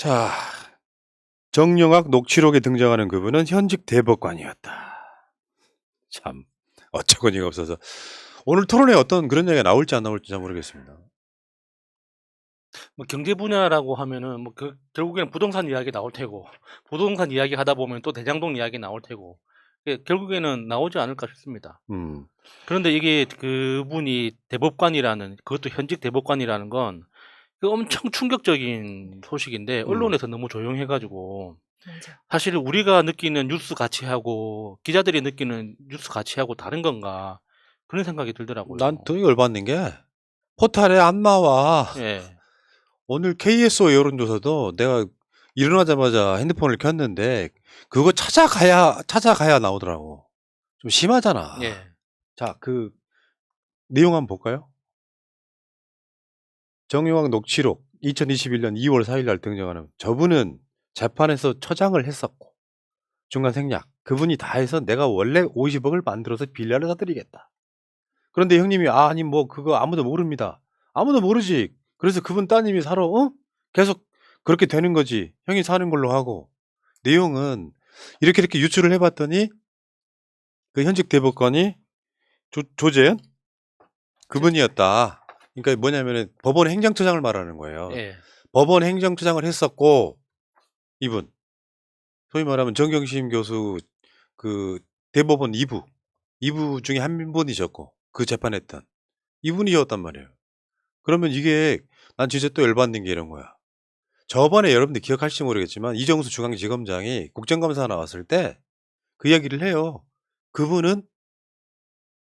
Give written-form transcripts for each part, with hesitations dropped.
자, 정영학 녹취록에 등장하는 그분은 현직 대법관이었다. 참 어처구니가 없어서 오늘 토론에 어떤 그런 얘기가 나올지 안 나올지 잘 모르겠습니다. 뭐 경제 분야라고 하면은 뭐 결국에는 부동산 이야기 나올 테고, 부동산 이야기 하다 보면 또 대장동 이야기 나올 테고, 결국에는 나오지 않을까 싶습니다. 그런데 이게 그분이 대법관이라는, 그것도 현직 대법관이라는 건 엄청 충격적인 소식인데 언론에서 너무 조용해가지고 사실 우리가 느끼는 뉴스 가치하고 기자들이 느끼는 뉴스 가치하고 다른 건가 그런 생각이 들더라고요. 난 더 열받는 게 포탈에 안 나와. 예. 오늘 KSO 여론조사도 내가 일어나자마자 핸드폰을 켰는데 그거 찾아가야 나오더라고. 좀 심하잖아. 예. 자, 그 내용 한번 볼까요? 정영학 녹취록 2021년 2월 4일 날 등장하는 저분은 재판에서 처장을 했었고 중간 생략 그분이 다 해서 내가 원래 50억을 만들어서 빌라를 사드리겠다. 그런데 형님이 아니 뭐 그거 아무도 모릅니다. 아무도 모르지. 그래서 그분 따님이 사러 계속 그렇게 되는 거지. 형이 사는 걸로 하고 내용은 이렇게 유출을 해봤더니 그 현직 대법관이 조재현 그분이었다. 그러니까 뭐냐면은 법원 행정처장을 말하는 거예요. 예. 법원 행정처장을 했었고 이분 소위 말하면 정경심 교수 그 대법원 2부 중에 한 분이셨고 그 재판했던 이분이었단 말이에요. 그러면 이게 난 진짜 또 열받는 게 이런 거야. 저번에 여러분들 기억하실지 모르겠지만 이정수 중앙지검장이 국정감사 나왔을 때 그 이야기를 해요. 그분은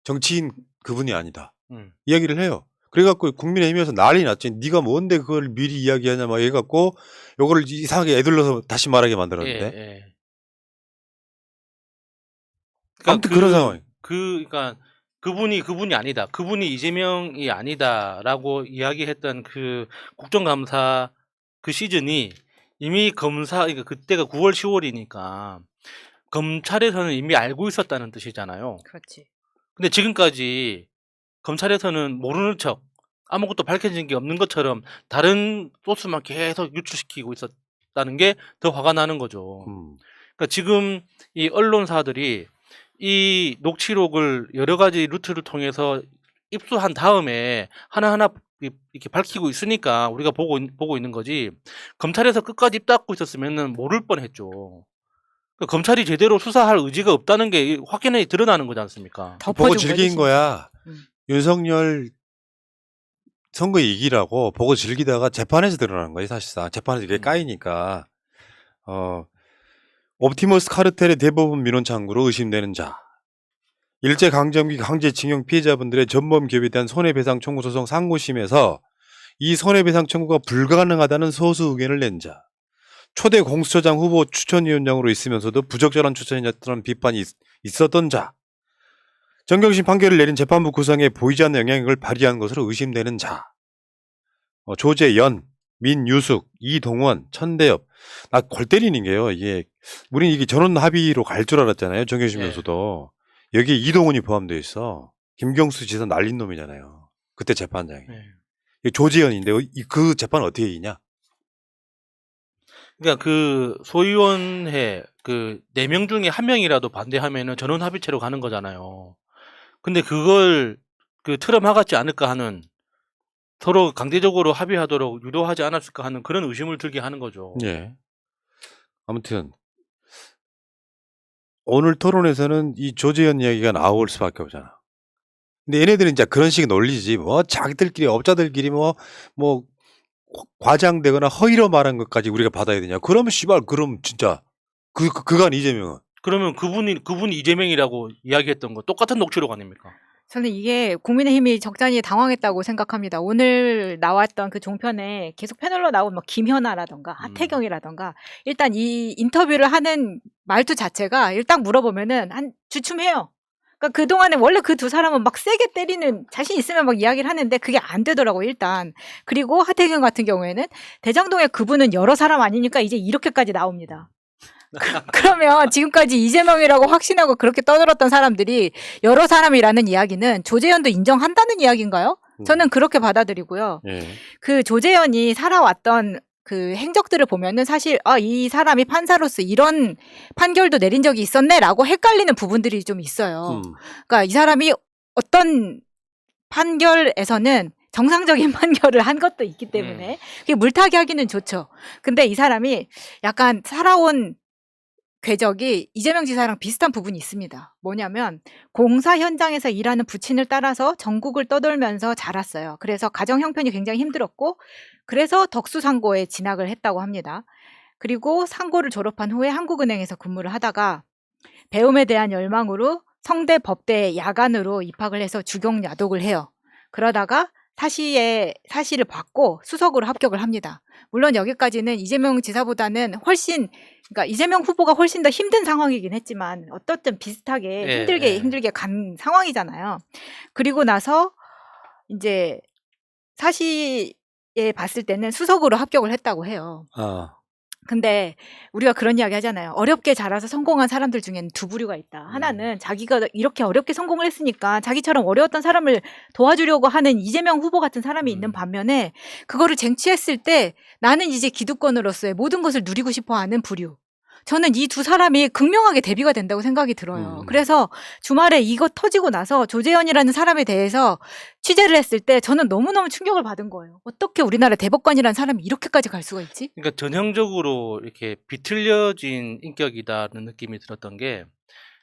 정치인 그분이 아니다. 이야기를 해요. 그래갖고 국민의힘에서 난리 났지. 네가 뭔데 그걸 미리 이야기하냐 막 해갖고 요거를 이상하게 애들러서 다시 말하게 만들었는데. 예. 아무튼 그런 상황. 그러니까 그분이 아니다. 그분이 이재명이 아니다라고 이야기했던 그 국정감사 그 시즌이 이미 그러니까 그때가 9월 10월이니까 검찰에서는 이미 알고 있었다는 뜻이잖아요. 그렇지. 근데 지금까지 검찰에서는 모르는 척 아무것도 밝혀진 게 없는 것처럼 다른 소스만 계속 유출시키고 있었다는 게 더 화가 나는 거죠. 그러니까 지금 이 언론사들이 이 녹취록을 여러 가지 루트를 통해서 입수한 다음에 하나하나 이렇게 밝히고 있으니까 우리가 보고 있는 거지. 검찰에서 끝까지 입 닫고 있었으면 모를 뻔했죠. 그러니까 검찰이 제대로 수사할 의지가 없다는 게 확연히 드러나는 거지 않습니까? 보고 즐긴 거야. 윤석열 선거 이기라고 보고 즐기다가 재판에서 드러나는 거지 사실상. 재판에서 이게 까이니까. 옵티머스 카르텔의 대법원 민원 창구로 의심되는 자. 일제강점기 강제징용 피해자분들의 전범 기업에 대한 손해배상 청구 소송 상고심에서 이 손해배상 청구가 불가능하다는 소수 의견을 낸 자. 초대 공수처장 후보 추천위원장으로 있으면서도 부적절한 추천이었다는 비판이 있었던 자. 정경심 판결을 내린 재판부 구성에 보이지 않는 영향력을 발휘한 것으로 의심되는 자. 조재연, 민유숙, 이동원, 천대엽. 나 골 때리는 게요. 우린 이게 전원 합의로 갈 줄 알았잖아요. 정경심 교수도. 여기에 이동원이 포함되어 있어. 김경수 지사 날린 놈이잖아요. 그때 재판장이. 조재현인데 그 재판 어떻게 이기냐? 그러니까 그 소위원회 그 4명 중에 1명이라도 반대하면은 전원 합의체로 가는 거잖아요. 근데 그걸 그 틀어 막았지 않을까 하는, 서로 강제적으로 합의하도록 유도하지 않았을까 하는 그런 의심을 들게 하는 거죠. 예. 아무튼 오늘 토론에서는 이 조재현 이야기가 나올 수밖에 없잖아. 근데 얘네들은 이제 그런 식의 논리지. 뭐 자기들끼리 업자들끼리 뭐 과장되거나 허위로 말한 것까지 우리가 받아야 되냐? 그러면 씨발 그럼 진짜 그간 이재명은. 그러면 그분이 이재명이라고 이야기했던 거 똑같은 녹취록 아닙니까? 저는 이게 국민의힘이 적잖이 당황했다고 생각합니다. 오늘 나왔던 그 종편에 계속 패널로 나온 뭐 김현아라던가 하태경이라던가 일단 이 인터뷰를 하는 말투 자체가 일단 물어보면은 한 주춤해요. 그러니까 그동안에 원래 그 두 사람은 막 세게 때리는 자신 있으면 막 이야기를 하는데 그게 안 되더라고 일단. 그리고 하태경 같은 경우에는 대장동의 그분은 여러 사람 아니니까 이제 이렇게까지 나옵니다. 그러면 지금까지 이재명이라고 확신하고 그렇게 떠들었던 사람들이 여러 사람이라는 이야기는 조재현도 인정한다는 이야기인가요? 저는 그렇게 받아들이고요. 그 조재현이 살아왔던 그 행적들을 보면은 사실 이 사람이 판사로서 이런 판결도 내린 적이 있었네라고 헷갈리는 부분들이 좀 있어요. 그러니까 이 사람이 어떤 판결에서는 정상적인 판결을 한 것도 있기 때문에 그게 물타기 하기는 좋죠. 근데 이 사람이 약간 살아온 궤적이 이재명 지사랑 비슷한 부분이 있습니다. 뭐냐면 공사 현장에서 일하는 부친을 따라서 전국을 떠돌면서 자랐어요. 그래서 가정 형편이 굉장히 힘들었고 그래서 덕수상고에 진학을 했다고 합니다. 그리고 상고를 졸업한 후에 한국은행에서 근무를 하다가 배움에 대한 열망으로 성대 법대에 야간으로 입학을 해서 주경 야독을 해요. 그러다가 사시를 받고 수석으로 합격을 합니다. 물론 여기까지는 이재명 지사보다는 훨씬 그러니까 이재명 후보가 훨씬 더 힘든 상황이긴 했지만 어떻든 비슷하게 힘들게 간 상황이잖아요. 그리고 나서 이제 사시에 봤을 때는 수석으로 합격을 했다고 해요. 근데 우리가 그런 이야기 하잖아요. 어렵게 자라서 성공한 사람들 중에는 두 부류가 있다. 하나는 자기가 이렇게 어렵게 성공을 했으니까 자기처럼 어려웠던 사람을 도와주려고 하는 이재명 후보 같은 사람이 있는 반면에 그거를 쟁취했을 때 나는 이제 기득권으로서의 모든 것을 누리고 싶어하는 부류. 저는 이 두 사람이 극명하게 대비가 된다고 생각이 들어요. 그래서 주말에 이거 터지고 나서 조재현이라는 사람에 대해서 취재를 했을 때 저는 너무너무 충격을 받은 거예요. 어떻게 우리나라 대법관이라는 사람이 이렇게까지 갈 수가 있지? 그러니까 전형적으로 이렇게 비틀려진 인격이다는 느낌이 들었던 게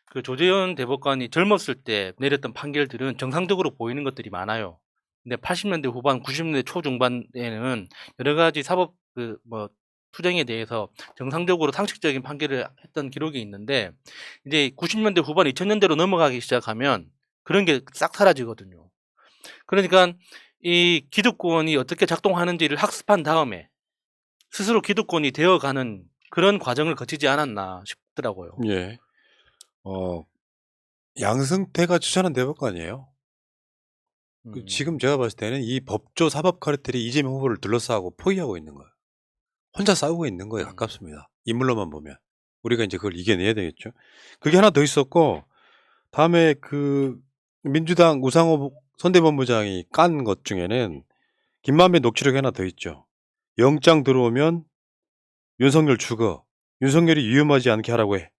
그 조재현 대법관이 젊었을 때 내렸던 판결들은 정상적으로 보이는 것들이 많아요. 근데 80년대 후반, 90년대 초중반에는 여러 가지 사법 투쟁에 대해서 정상적으로 상식적인 판결을 했던 기록이 있는데 이제 90년대 후반 2000년대로 넘어가기 시작하면 그런 게 싹 사라지거든요. 그러니까 이 기득권이 어떻게 작동하는지를 학습한 다음에 스스로 기득권이 되어가는 그런 과정을 거치지 않았나 싶더라고요. 예. 양승태가 추천한 대법관이에요. 지금 제가 봤을 때는 이 법조 사법 카르텔이 이재명 후보를 둘러싸고 포위하고 있는 거예요. 혼자 싸우고 있는 거에 가깝습니다. 인물로만 보면. 우리가 이제 그걸 이겨내야 되겠죠. 그게 하나 더 있었고, 다음에 그 민주당 우상호 선대본부장이 깐 것 중에는 김만배 녹취록이 하나 더 있죠. 영장 들어오면 윤석열 죽어. 윤석열이 위험하지 않게 하라고 해.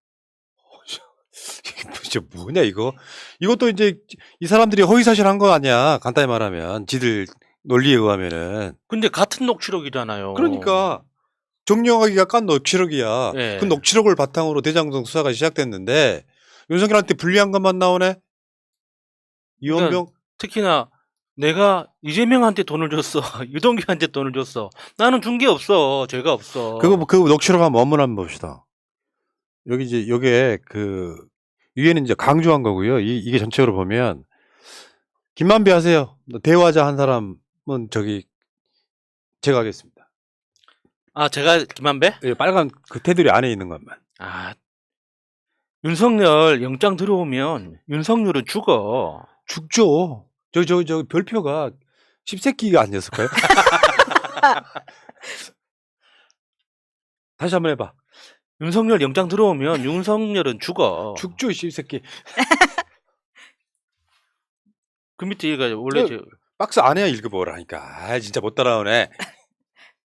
이게 뭐냐 이거. 이것도 이제 이 사람들이 허위사실 한 거 아니야. 간단히 말하면. 지들 논리에 의하면은. 근데 같은 녹취록이잖아요. 그러니까. 정영학이가 깐 녹취록이야. 예. 그 녹취록을 바탕으로 대장동 수사가 시작됐는데 윤석열한테 불리한 것만 나오네. 이원병. 그러니까 특히나 내가 이재명한테 돈을 줬어. 유동규한테 돈을 줬어. 나는 준 게 없어. 죄가 없어. 그 녹취록 한번 원문 한번 봅시다. 여기 이제 요게 그 위에는 이제 강조한 거고요. 이게 전체적으로 보면 김만배 하세요. 대화자 한 사람은 제가 하겠습니다. 아, 제가 김만배? 예, 빨간 그 테두리 안에 있는 것만. 윤석열 영장 들어오면 윤석열은 죽어. 죽죠. 저 별표가 10세끼가 아니었을까요? 다시 한번 해봐. 윤석열 영장 들어오면 윤석열은 죽어. 죽죠, 10세끼. 그 밑에 얘가 원래 박스 안에 읽어보라니까. 진짜 못 따라오네.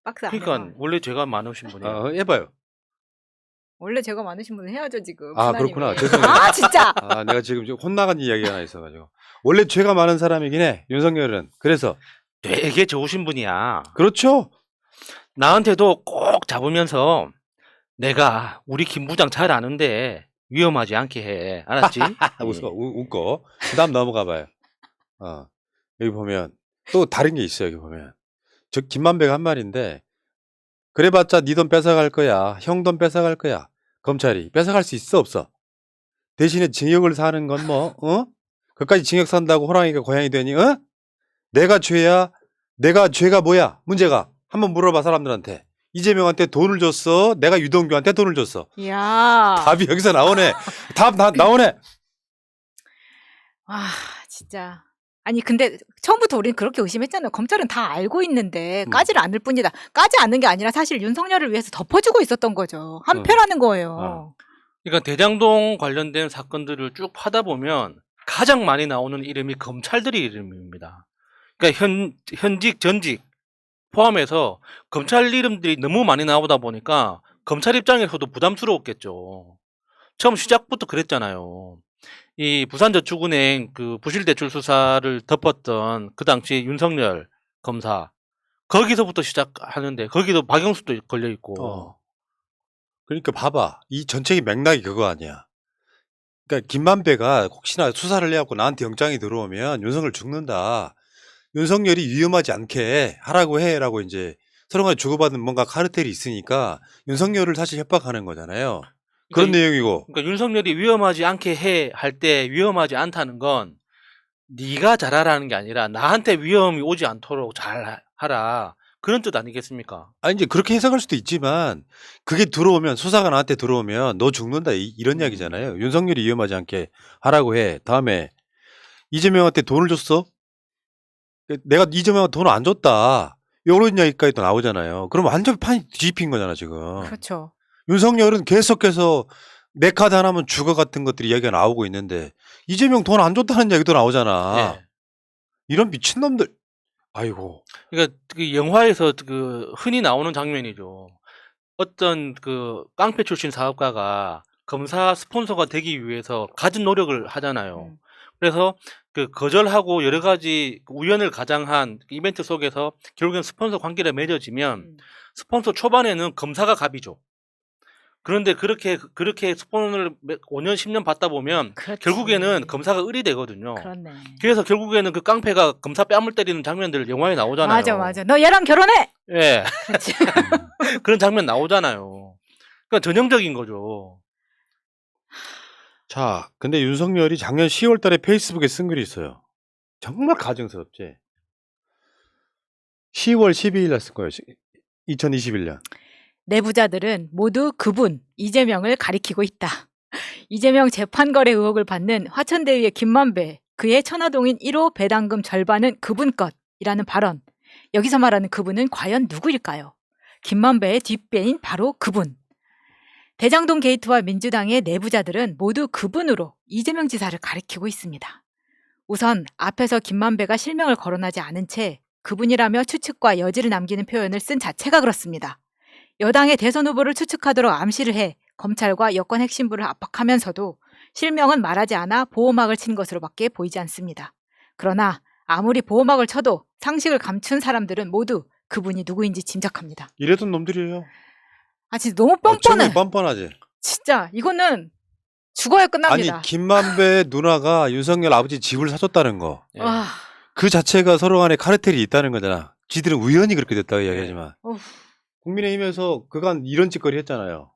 박스 안에. 그러니까 원래 죄가 많으신 분이에요. 해봐요. 원래 죄가 많으신 분은 해야죠 지금. 그렇구나. 죄송해요. 진짜. 내가 지금 혼나간 이야기가 하나 있어가지고. 원래 죄가 많은 사람이긴 해. 윤석열은. 그래서 되게 좋으신 분이야. 그렇죠. 나한테도 꼭 잡으면서 내가 우리 김 부장 잘 아는데 위험하지 않게 해. 알았지? 웃고. 그 다음 넘어가 봐요. 여기 보면 또 다른 게 있어요. 여기 보면. 저 김만배가 한 말인데 그래봤자 네 돈 뺏어갈 거야. 형 돈 뺏어갈 거야. 검찰이. 뺏어갈 수 있어 없어? 대신에 징역을 사는 건 그까지 징역 산다고 호랑이가 고양이 되니? 내가 죄야? 내가 죄가 뭐야? 문제가. 한번 물어봐 사람들한테. 이재명한테 돈을 줬어? 내가 유동규한테 돈을 줬어? 이야. 답이 여기서 나오네. 답 나오네. 진짜. 아니 근데 처음부터 우리는 그렇게 의심했잖아요. 검찰은 다 알고 있는데 까지를 않을 뿐이다. 까지 않는 게 아니라 사실 윤석열을 위해서 덮어주고 있었던 거죠. 한패라는 거예요. 그러니까 대장동 관련된 사건들을 쭉 파다 보면 가장 많이 나오는 이름이 검찰들의 이름입니다. 그러니까 현직, 전직 포함해서 검찰 이름들이 너무 많이 나오다 보니까 검찰 입장에서도 부담스러웠겠죠. 처음 시작부터 그랬잖아요. 이 부산저축은행 그 부실대출 수사를 덮었던 그 당시 윤석열 검사 거기서부터 시작하는데 거기도 박영수도 걸려 있고. 그러니까 봐봐. 이 전체의 맥락이 그거 아니야. 그러니까 김만배가 혹시나 수사를 해갖고 나한테 영장이 들어오면 윤석열 죽는다. 윤석열이 위험하지 않게 하라고 해라고 이제 서로 간에 주고받는 뭔가 카르텔이 있으니까 윤석열을 사실 협박하는 거잖아요. 그런 내용이고. 그러니까 윤석열이 위험하지 않게 해 할 때 위험하지 않다는 건 네가 잘하라는 게 아니라 나한테 위험이 오지 않도록 잘 하라. 그런 뜻 아니겠습니까? 아니 이제 그렇게 해석할 수도 있지만 그게 들어오면 수사가 나한테 들어오면 너 죽는다 이런 이야기잖아요. 윤석열이 위험하지 않게 하라고 해. 다음에 이재명한테 돈을 줬어? 내가 이재명한테 돈을 안 줬다. 이런 이야기까지 또 나오잖아요. 그럼 완전 판이 뒤집힌 거잖아 지금. 그렇죠. 윤석열은 계속해서 내 카드 하나면 죽어 같은 것들이 이야기가 나오고 있는데 이재명 돈 안 줬다는 이야기도 나오잖아. 예. 이런 미친놈들. 아이고. 그러니까 그 영화에서 그 흔히 나오는 장면이죠. 어떤 그 깡패 출신 사업가가 검사 스폰서가 되기 위해서 갖은 노력을 하잖아요. 그래서 그 거절하고 여러 가지 우연을 가장한 이벤트 속에서 결국엔 스폰서 관계가 맺어지면 스폰서 초반에는 검사가 갑이죠. 그런데 그렇게 스폰을 5년, 10년 받다 보면 그렇지. 결국에는 검사가 을이 되거든요. 그렇네. 그래서 결국에는 그 깡패가 검사 뺨을 때리는 장면들 영화에 나오잖아요. 맞아, 맞아. 너 얘랑 결혼해. 예. 그렇지. 그런 장면 나오잖아요. 그러니까 전형적인 거죠. 자, 근데 윤석열이 작년 10월 달에 페이스북에 쓴 글이 있어요. 정말 가증스럽지. 10월 12일 날 쓴 거예요. 2021년. 내부자들은 모두 그분 이재명을 가리키고 있다. 이재명 재판거래 의혹을 받는 화천대유의 김만배, 그의 천화동인 1호 배당금 절반은 그분 것이라는 발언. 여기서 말하는 그분은 과연 누구일까요? 김만배의 뒷배인 바로 그분. 대장동 게이트와 민주당의 내부자들은 모두 그분으로 이재명 지사를 가리키고 있습니다. 우선 앞에서 김만배가 실명을 거론하지 않은 채 그분이라며 추측과 여지를 남기는 표현을 쓴 자체가 그렇습니다. 여당의 대선 후보를 추측하도록 암시를 해 검찰과 여권 핵심부를 압박하면서도 실명은 말하지 않아 보호막을 친 것으로밖에 보이지 않습니다. 그러나 아무리 보호막을 쳐도 상식을 감춘 사람들은 모두 그분이 누구인지 짐작합니다. 이랬던 놈들이에요. 아 진짜 너무 뻔뻔해. 어쩌면 뻔뻔하지. 진짜 이거는 죽어야 끝납니다. 아니 김만배 누나가 윤석열 아버지 집을 사줬다는 거. 예. 와, 그 자체가 서로 간에 카르텔이 있다는 거잖아. 지들은 우연히 그렇게 됐다고 이야기하지만. 어후. 국민의힘에서 그간 이런 짓거리 했잖아요.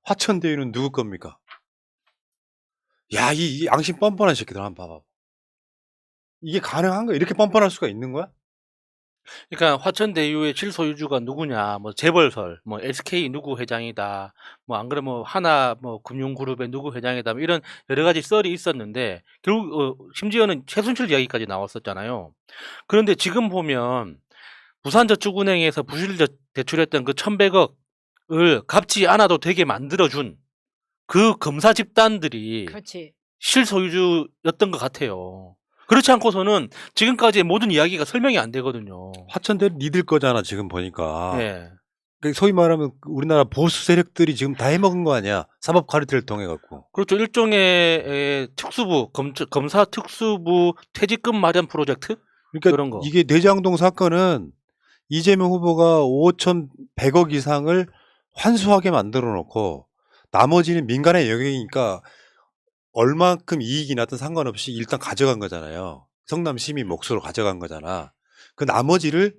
화천대유는 누구 겁니까? 야, 이 양심 뻔뻔한 새끼들 한번 봐봐. 이게 가능한 거야? 이렇게 뻔뻔할 수가 있는 거야? 그러니까 화천대유의 실소유주가 누구냐, 뭐 재벌설, 뭐 SK 누구 회장이다, 뭐 안 그러면 뭐 하나 뭐 금융그룹의 누구 회장이다, 뭐 이런 여러 가지 썰이 있었는데 결국 심지어는 최순실 이야기까지 나왔었잖아요. 그런데 지금 보면 부산저축은행에서 부실 대출했던 그 1,100억을 갚지 않아도 되게 만들어준 그 검사 집단들이 그렇지. 실소유주였던 것 같아요. 그렇지 않고서는 지금까지의 모든 이야기가 설명이 안 되거든요. 화천대유 니들 거잖아 지금 보니까. 예. 그러니까 소위 말하면 우리나라 보수 세력들이 지금 다 해먹은 거 아니야. 사법 카르텔을 통해 갖고. 그렇죠. 일종의 특수부, 검사 특수부 퇴직금 마련 프로젝트? 그러니까 그런 거. 이게 대장동 사건은 이재명 후보가 5,100억 이상을 환수하게 만들어 놓고 나머지는 민간의 영역이니까 얼만큼 이익이 났든 상관없이 일단 가져간 거잖아요. 성남 시민 몫으로 가져간 거잖아. 그 나머지를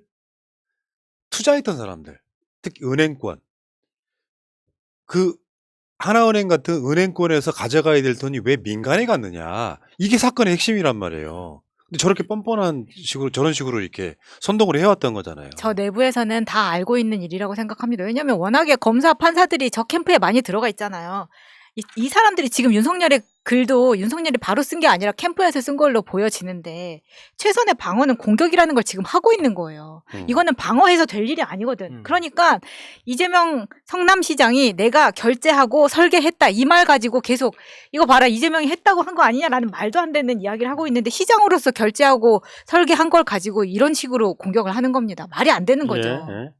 투자했던 사람들, 특히 은행권. 그 하나은행 같은 은행권에서 가져가야 될 돈이 왜 민간에 갔느냐. 이게 사건의 핵심이란 말이에요. 근데 저렇게 뻔뻔한 식으로 저런 식으로 이렇게 선동을 해왔던 거잖아요. 저 내부에서는 다 알고 있는 일이라고 생각합니다. 왜냐하면 워낙에 검사 판사들이 저 캠프에 많이 들어가 있잖아요. 이 사람들이 지금 윤석열의 글도 윤석열이 바로 쓴 게 아니라 캠프에서 쓴 걸로 보여지는데 최선의 방어는 공격이라는 걸 지금 하고 있는 거예요. 이거는 방어해서 될 일이 아니거든. 그러니까 이재명 성남시장이 내가 결재하고 설계했다 이 말 가지고 계속 이거 봐라 이재명이 했다고 한 거 아니냐라는 말도 안 되는 이야기를 하고 있는데 시장으로서 결재하고 설계한 걸 가지고 이런 식으로 공격을 하는 겁니다. 말이 안 되는 거죠. 예.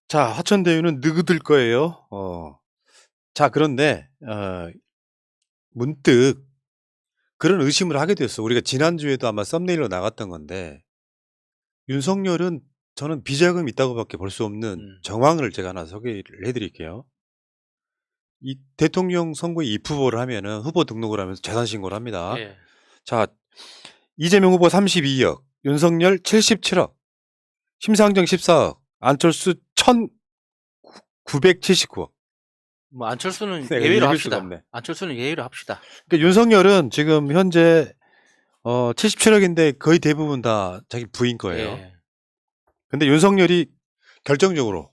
자, 화천대유는 느그들 거예요. 자, 그런데 문득 그런 의심을 하게 됐어. 우리가 지난주에도 아마 썸네일로 나갔던 건데 윤석열은 저는 비자금이 있다고밖에 볼 수 없는 정황을 제가 하나 소개를 해드릴게요. 이 대통령 선거에 입후보를 하면은 후보 등록을 하면서 재산 신고를 합니다. 예. 자, 이재명 후보 32억, 윤석열 77억, 심상정 14억, 안철수 1,979억. 뭐 안철수는 내가 예외로 읽을 수가 합시다. 없네. 안철수는 예외로 합시다. 그러니까 윤석열은 지금 현재 77억인데 거의 대부분 다 자기 부인 거예요. 예. 근데 윤석열이 결정적으로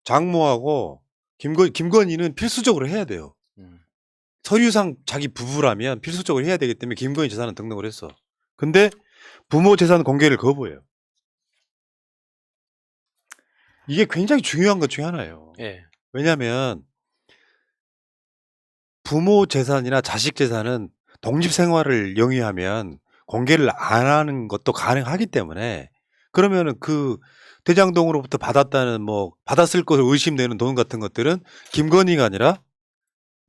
장모하고 김건희는 필수적으로 해야 돼요. 서류상 자기 부부라면 필수적으로 해야 되기 때문에 김건희 재산은 등록을 했어. 근데 부모 재산 공개를 거부해요. 이게 굉장히 중요한 것 중에 하나예요. 예. 왜냐하면 부모 재산이나 자식 재산은 독립 생활을 영위하면 공개를 안 하는 것도 가능하기 때문에 그러면은 그 대장동으로부터 받았다는 뭐 받았을 것을 의심되는 돈 같은 것들은 김건희가 아니라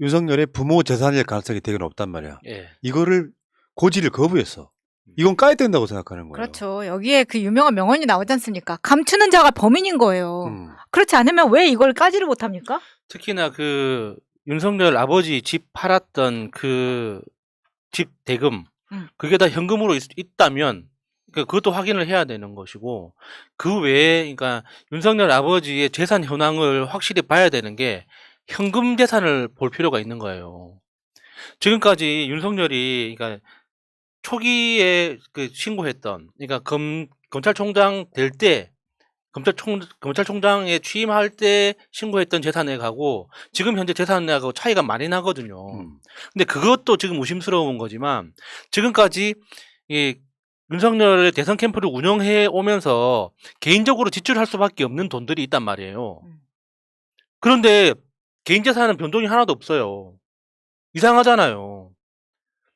윤석열의 부모 재산일 가능성이 되게 높단 말이야. 예. 이거를 고지를 거부했어. 이건 까야 된다고 생각하는 거예요. 그렇죠. 여기에 그 유명한 명언이 나오지 않습니까? 감추는 자가 범인인 거예요. 그렇지 않으면 왜 이걸 까지를 못합니까? 특히나 그 윤석열 아버지 집 팔았던 그 집 대금 그게 다 현금으로 있다면 그것도 확인을 해야 되는 것이고 그 외에 그러니까 윤석열 아버지의 재산 현황을 확실히 봐야 되는 게 현금 재산을 볼 필요가 있는 거예요. 지금까지 윤석열이 그러니까 초기에 그 신고했던 그러니까 검찰총장 될 때 검찰총장에 취임할 때 신고했던 재산액하고 지금 현재 재산액하고 차이가 많이 나거든요. 근데 그것도 지금 의심스러운 거지만 지금까지 이 윤석열의 대선 캠프를 운영해 오면서 개인적으로 지출할 수밖에 없는 돈들이 있단 말이에요. 그런데 개인 재산은 변동이 하나도 없어요. 이상하잖아요.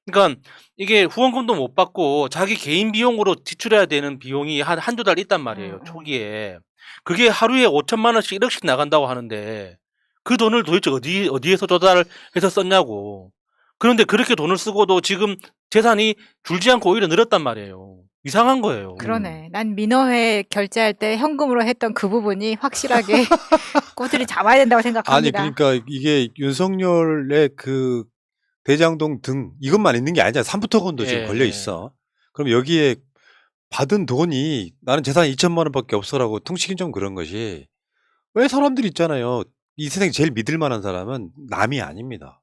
그러니까 이게 후원금도 못 받고 자기 개인 비용으로 지출해야 되는 비용이 한두 달 있단 말이에요. 초기에. 그게 하루에 5천만 원씩 1억씩 나간다고 하는데 그 돈을 도대체 어디에서 조달해서 썼냐고. 그런데 그렇게 돈을 쓰고도 지금 재산이 줄지 않고 오히려 늘었단 말이에요. 이상한 거예요. 그러네. 난 민어회 결제할 때 현금으로 했던 그 부분이 확실하게 꼬투리 잡아야 된다고 생각합니다. 아니 그러니까 이게 윤석열의 그 대장동 등 이것만 있는 게 아니잖아. 삼부토건도 지금 걸려 있어. 그럼 여기에 받은 돈이 나는 재산이 2천만 원밖에 없어라고 퉁치긴 좀 그런 것이 왜 사람들이 있잖아요. 이 세상에 제일 믿을 만한 사람은 남이 아닙니다.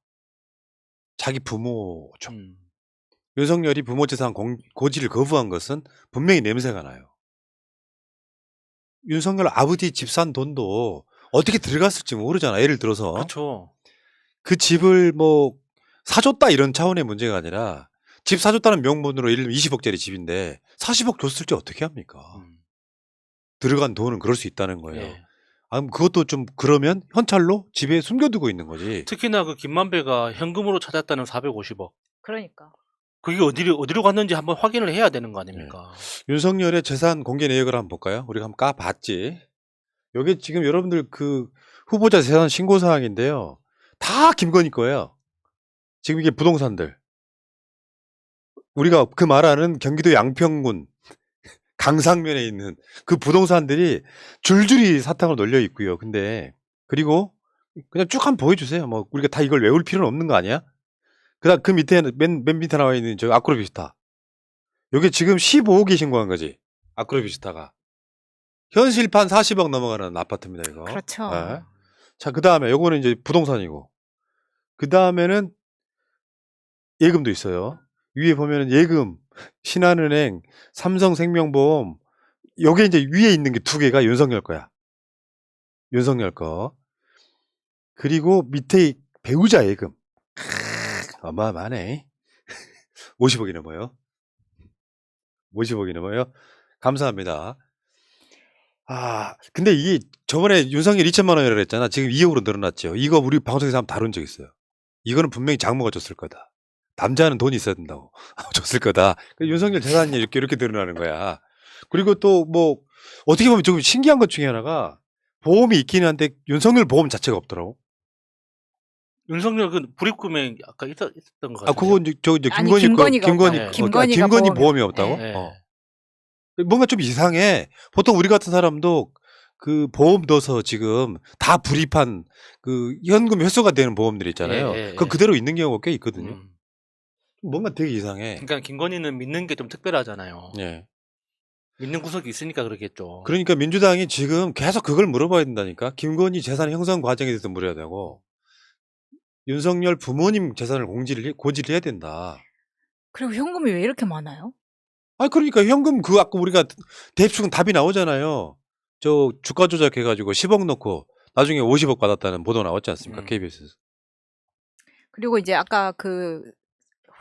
자기 부모죠. 윤석열이 부모 재산 고지를 거부한 것은 분명히 냄새가 나요. 윤석열 아버지 집 산 돈도 어떻게 들어갔을지 모르잖아. 예를 들어서 그렇죠. 그 집을 뭐 사줬다 이런 차원의 문제가 아니라 집 사줬다는 명분으로 예를 들면 20억짜리 집인데 40억 줬을지 어떻게 합니까? 들어간 돈은 그럴 수 있다는 거예요. 예. 그것도 좀 그러면 현찰로 집에 숨겨두고 있는 거지. 특히나 그 김만배가 현금으로 찾았다는 450억. 그러니까. 그게 어디로 갔는지 한번 확인을 해야 되는 거 아닙니까? 윤석열의 재산 공개 내역을 한번 볼까요? 우리가 한번 까봤지. 이게 지금 여러분들 그 후보자 재산 신고 사항인데요. 다 김건희 거예요. 지금 이게 부동산들. 우리가 그 말하는 경기도 양평군 강상면에 있는 그 부동산들이 줄줄이 사탕을 놀려 있고요. 근데 그리고 그냥 쭉 한번 보여주세요. 뭐 우리가 다 이걸 외울 필요는 없는 거 아니야? 그다음 그 밑에는 맨 밑에 나와 있는 저 아크로비스타. 여기 지금 15억이 신고한 거지. 아크로비스타가. 현실판 40억 넘어가는 아파트입니다. 이거. 그렇죠. 네. 자, 그 다음에 요거는 이제 부동산이고. 그 다음에는 예금도 있어요. 위에 보면은 예금, 신한은행, 삼성생명보험, 요게 이제 위에 있는 게 두 개가 윤석열 거야. 윤석열 거. 그리고 밑에 배우자 예금. 어마어마하네. 50억이 넘어요. 50억이 넘어요. 감사합니다. 아, 근데 이게 저번에 윤석열 2천만 원이라고 그랬잖아. 지금 2억으로 늘어났죠. 이거 우리 방송에서 한번 다룬 적 있어요. 이거는 분명히 장모가 줬을 거다. 남자는 돈이 있어야 된다고. 줬을 거다. 윤석열 재산이 이렇게 늘어나는 거야. 그리고 또 뭐 어떻게 보면 조금 신기한 것 중에 하나가 보험이 있긴 한데 윤석열 보험 자체가 없더라고. 윤석열 그 불입금에 아까 있었던 것 같아요. 아, 그건 이제 아니, 김건희가 김건희가 김건희 보험이 보험이 없다고? 네. 뭔가 좀 이상해. 보통 우리 같은 사람도 그 보험 넣어서 지금 다 불입한 그 현금 회수가 되는 보험들 있잖아요. 그거 그대로 있는 경우가 꽤 있거든요. 뭔가 되게 이상해. 그러니까 김건희는 믿는 게 좀 특별하잖아요. 예. 믿는 구석이 있으니까 그러겠죠. 그러니까 민주당이 지금 계속 그걸 물어봐야 된다니까. 김건희 재산 형성 과정에 대해서 물어야 되고 윤석열 부모님 재산을 고지를 해야 된다. 그리고 현금이 왜 이렇게 많아요? 아, 그러니까 현금 아까 우리가 대충 답이 나오잖아요. 저 주가 조작해가지고 10억 넣고 나중에 50억 받았다는 보도 나왔지 않습니까? KBS에서. 그리고 이제 아까 그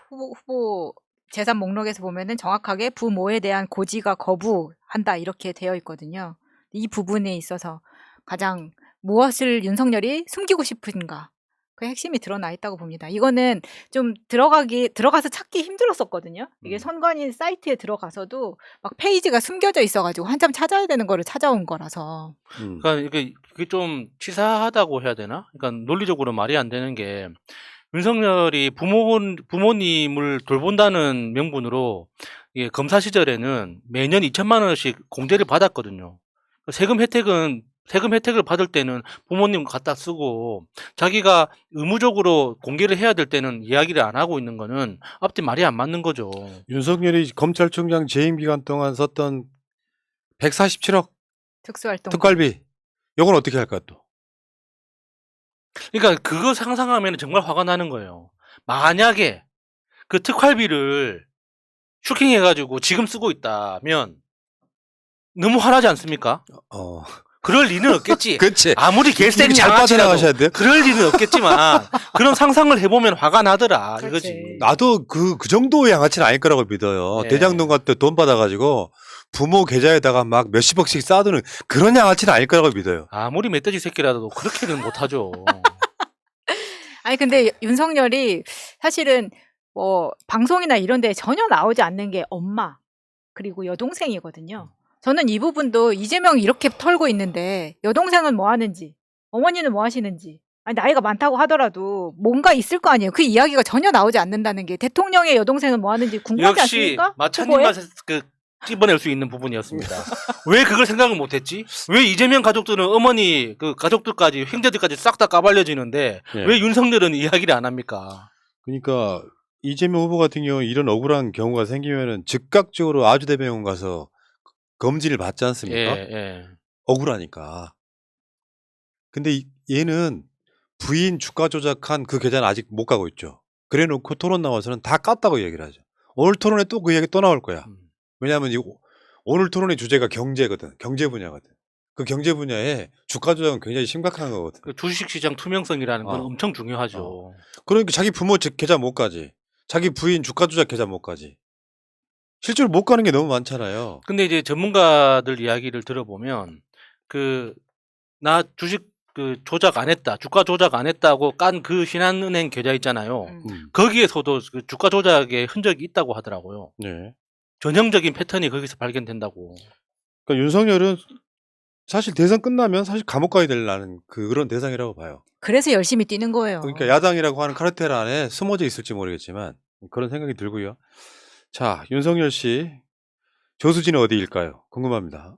후보 재산 목록에서 보면은 정확하게 부모에 대한 고지가 거부한다 이렇게 되어 있거든요. 이 부분에 있어서 가장 무엇을 윤석열이 숨기고 싶은가 그 핵심이 드러나 있다고 봅니다. 이거는 좀 들어가서 찾기 힘들었었거든요. 이게 선관위 사이트에 들어가서도 막 페이지가 숨겨져 있어가지고 한참 찾아야 되는 거를 찾아온 거라서. 그러니까 그게 좀 치사하다고 해야 되나? 그러니까 논리적으로 말이 안 되는 게 윤석열이 부모님을 돌본다는 명분으로 검사 시절에는 매년 2천만 원씩 공제를 받았거든요. 세금 혜택을 받을 때는 부모님 갖다 쓰고 자기가 의무적으로 공개를 해야 될 때는 이야기를 안 하고 있는 거는 앞뒤 말이 안 맞는 거죠. 윤석열이 검찰총장 재임 기간 동안 썼던 147억 특수활동 특활비 이건 어떻게 할까 또? 그러니까 그거 상상하면 정말 화가 나는 거예요. 만약에 그 특활비를 슈킹해가지고 지금 쓰고 있다면 너무 화나지 않습니까? 그럴 리는 없겠지. 그렇지. 아무리 개센 잘 빠져나가셔야 돼요. 그럴 리는 없겠지만 그런 상상을 해보면 화가 나더라. 그렇지. 이거지. 나도 그 정도의 양아치는 아닐 거라고 믿어요. 네. 대장동 갈 때 돈 받아가지고 부모 계좌에다가 막 몇십억씩 쌓아두는 그런 양아치는 아닐 거라고 믿어요. 아무리 멧돼지 새끼라도 그렇게는 못하죠. 아니 근데 윤석열이 사실은 뭐 방송이나 이런 데 전혀 나오지 않는 게 엄마 그리고 여동생이거든요. 저는 이 부분도 이재명이 이렇게 털고 있는데 여동생은 뭐 하는지 어머니는 뭐 하시는지 아니 나이가 많다고 하더라도 뭔가 있을 거 아니에요. 그 이야기가 전혀 나오지 않는다는 게 대통령의 여동생은 뭐 하는지 궁금하지 역시 않습니까? 마찬님만 찝어낼 수 있는 부분이었습니다. 왜 그걸 생각을 못했지? 왜 이재명 가족들은 어머니 그 가족들까지 형제들까지 싹 다 까발려지는데 왜 윤석열은 이야기를 안 합니까? 그러니까 이재명 후보 같은 경우 이런 억울한 경우가 생기면은 즉각적으로 아주대병원 가서 검진을 받지 않습니까? 억울하니까. 근데 얘는 부인 주가 조작한 그 계좌는 아직 못 가고 있죠. 그래 놓고 토론 나와서는 다 깠다고 얘기를 하죠. 오늘 토론에 또 그 얘기 또 나올 거야. 왜냐하면 오늘 토론의 주제가 경제거든. 경제 분야거든. 그 경제 분야에 주가 조작은 굉장히 심각한 거거든. 그 주식시장 투명성이라는 건 엄청 중요하죠. 그러니까 자기 부모 계좌 못 가지. 자기 부인 주가 조작 계좌 못 가지. 실제로 못 가는 게 너무 많잖아요. 근데 이제 전문가들 이야기를 들어보면 나 주식 조작 안 했다, 주가 조작 안 했다고 깐 그 신한은행 계좌 있잖아요. 거기에서도 그 주가 조작의 흔적이 있다고 하더라고요. 네. 전형적인 패턴이 거기서 발견된다고. 그러니까 윤석열은 사실 대선 끝나면 사실 감옥 가야 될 나는 그런 대상이라고 봐요. 그래서 열심히 뛰는 거예요. 그러니까 야당이라고 하는 카르텔 안에 숨어져 있을지 모르겠지만 그런 생각이 들고요. 자, 윤석열 씨 조수지는 어디일까요? 궁금합니다.